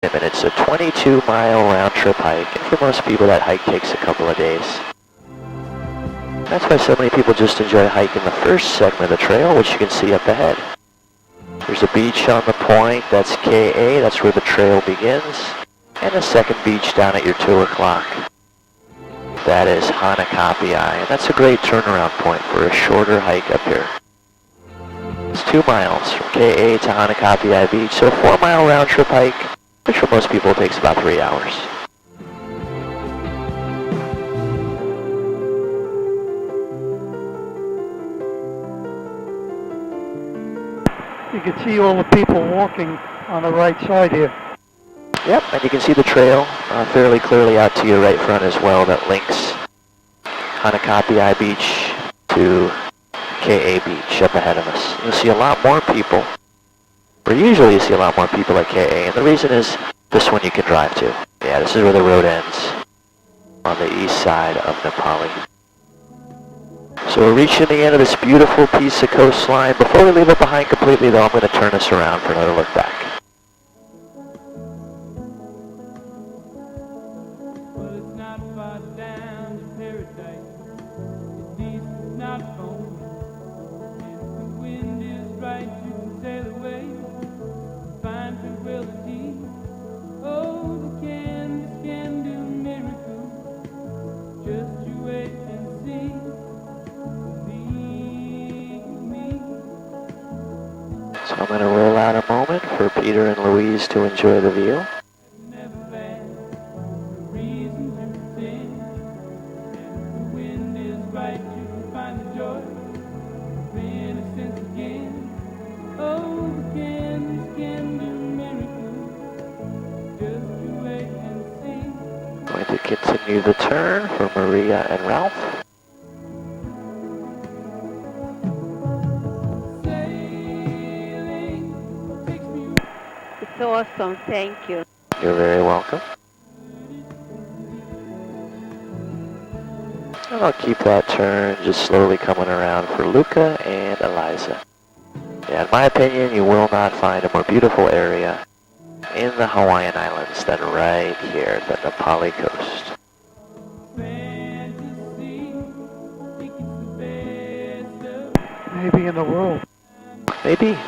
And it's a 22-mile round-trip hike, and for most people that hike takes a couple of days. That's why so many people just enjoy hiking the first segment of the trail, which you can see up ahead. There's a beach on the point, that's KA, that's where the trail begins, and a second beach down at your 2 o'clock. That is Hanakapiai, and that's a great turnaround point for a shorter hike up here. It's 2 miles from KA to Hanakapiai Beach, so a 4-mile round-trip hike, which for most people takes about 3 hours. You can see all the people walking on the right side here. Yep, and you can see the trail fairly clearly out to your right front as well that links Hanakapiai Beach to KA Beach up ahead of us. You'll see a lot more people, or usually you see a lot more people at KA, and the reason is this one you can drive to. Yeah, this is where the road ends on the east side of Nepali. So we're reaching the end of this beautiful piece of coastline. Before we leave it behind completely though, I'm going to turn us around for another look back. Well, it's not far down to paradise. At least it's not phony. If the wind is right, you can sail away. Find tranquility. Oh, the canvas can do miracles. Just you wait and see. So I'm going to roll out a moment for Peter and Louise to enjoy the view. Going to continue the turn for Maria and Ralph. It's awesome, thank you. You're very welcome. And I'll keep that turn just slowly coming around for Luca and Eliza. Yeah, in my opinion, you will not find a more beautiful area in the Hawaiian Islands than right here, the Nepali coast. Maybe in the world. Maybe.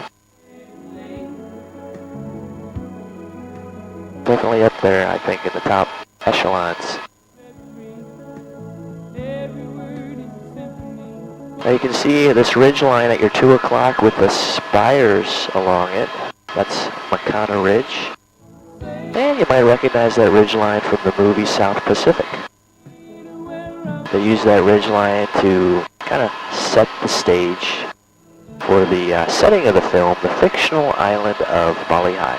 Definitely up there, I think, in the top echelons. Now you can see this ridge line at your 2 o'clock with the spires along it. That's Makana Ridge. And you might recognize that ridge line from the movie South Pacific. They use that ridge line to kind of set the stage for the setting of the film, the fictional island of Balihai.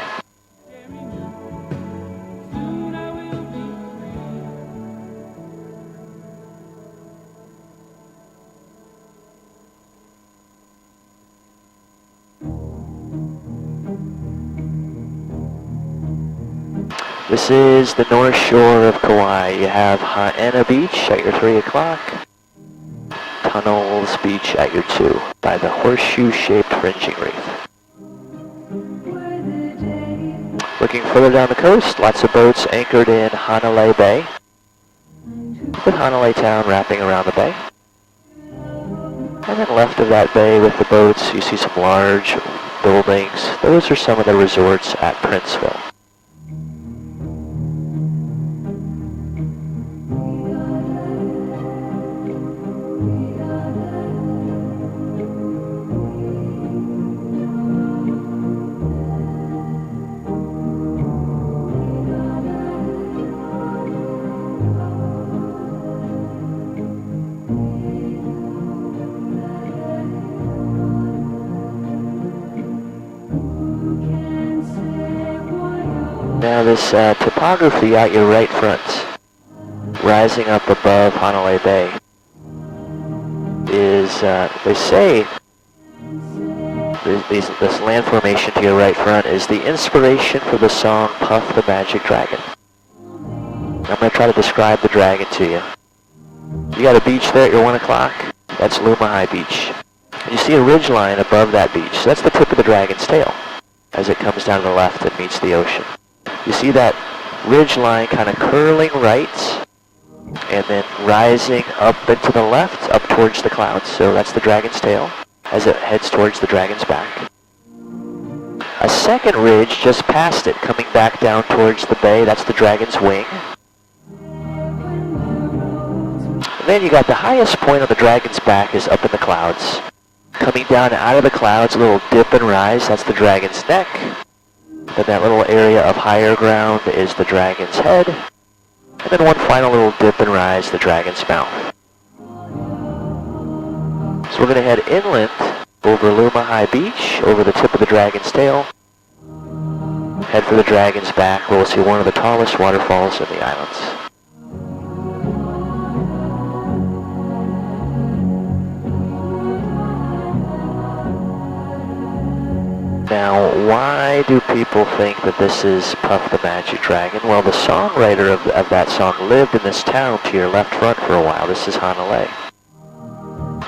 This is the north shore of Kauai. You have Haena Beach at your 3 o'clock, Tunnels Beach at your 2 by the horseshoe-shaped fringing reef. Looking further down the coast, lots of boats anchored in Hanalei Bay, with Hanalei Town wrapping around the bay. And then left of that bay with the boats, you see some large buildings. Those are some of the resorts at Princeville. Now this topography at your right front, rising up above Hanalei Bay, is, they say, this land formation to your right front is the inspiration for the song Puff the Magic Dragon. I'm going to try to describe the dragon to you. You got a beach there at your 1 o'clock, that's Lumahai Beach. And you see a ridge line above that beach, so that's the tip of the dragon's tail as it comes down to the left and meets the ocean. You see that ridge line kind of curling right and then rising up and to the left, up towards the clouds. So that's the dragon's tail as it heads towards the dragon's back. A second ridge just past it, coming back down towards the bay, that's the dragon's wing. And then you got the highest point of the dragon's back is up in the clouds. Coming down out of the clouds, a little dip and rise, that's the dragon's neck. Then that little area of higher ground is the dragon's head. And then one final little dip and rise, the dragon's mouth. So we're going to head inland over Luma High Beach, over the tip of the dragon's tail. Head for the dragon's back, where we'll see one of the tallest waterfalls in the islands. Now, why do people think that this is Puff the Magic Dragon? Well, the songwriter of that song lived in this town to your left front for a while. This is Hanalei.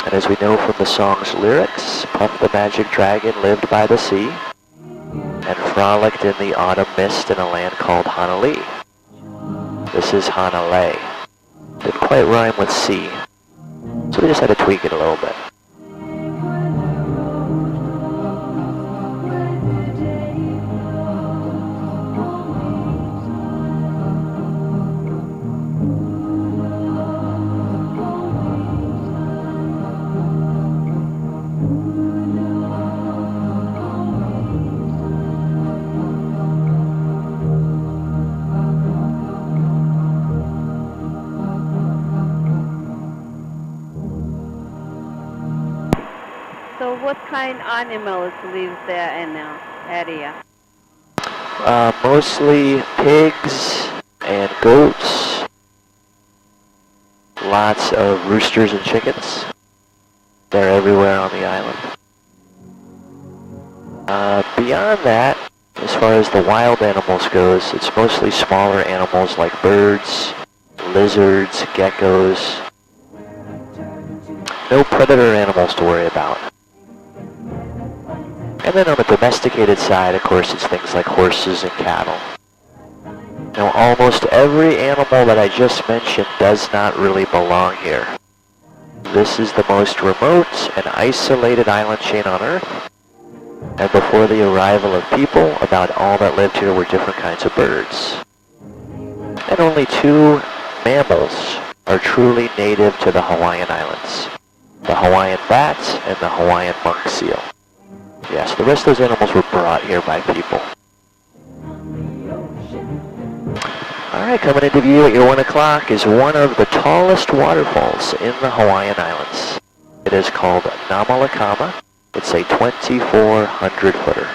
And as we know from the song's lyrics, Puff the Magic Dragon lived by the sea and frolicked in the autumn mist in a land called Hanalei. This is Hanalei. Didn't quite rhyme with sea, so we just had to tweak it a little bit. So what kind of animals live there in the area? Mostly pigs and goats. Lots of roosters and chickens. They're everywhere on the island. Beyond that, as far as the wild animals goes, it's mostly smaller animals like birds, lizards, geckos. No predator animals to worry about. And then on the domesticated side, of course, it's things like horses and cattle. Now, almost every animal that I just mentioned does not really belong here. This is the most remote and isolated island chain on Earth. And before the arrival of people, about all that lived here were different kinds of birds. And only 2 mammals are truly native to the Hawaiian Islands: the Hawaiian bat and the Hawaiian monk seal. Yes, the rest of those animals were brought here by people. Alright, coming into view at your 1 o'clock is one of the tallest waterfalls in the Hawaiian Islands. It is called Namalakama. It's a 2,400-footer.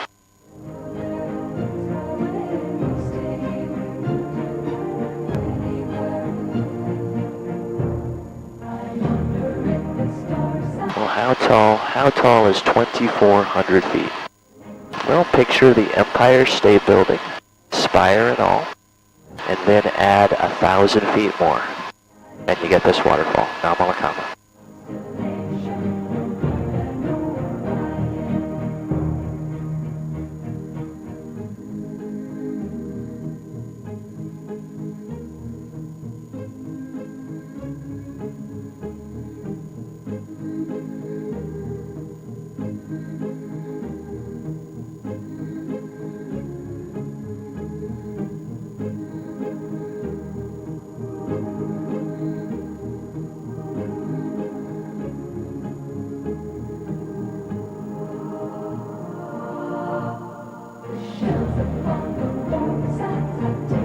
Well, how tall is 2,400 feet? Well, picture the Empire State Building, spire and all, and then add 1,000 feet more, and you get this waterfall, Namalakama. Shells upon the roadside,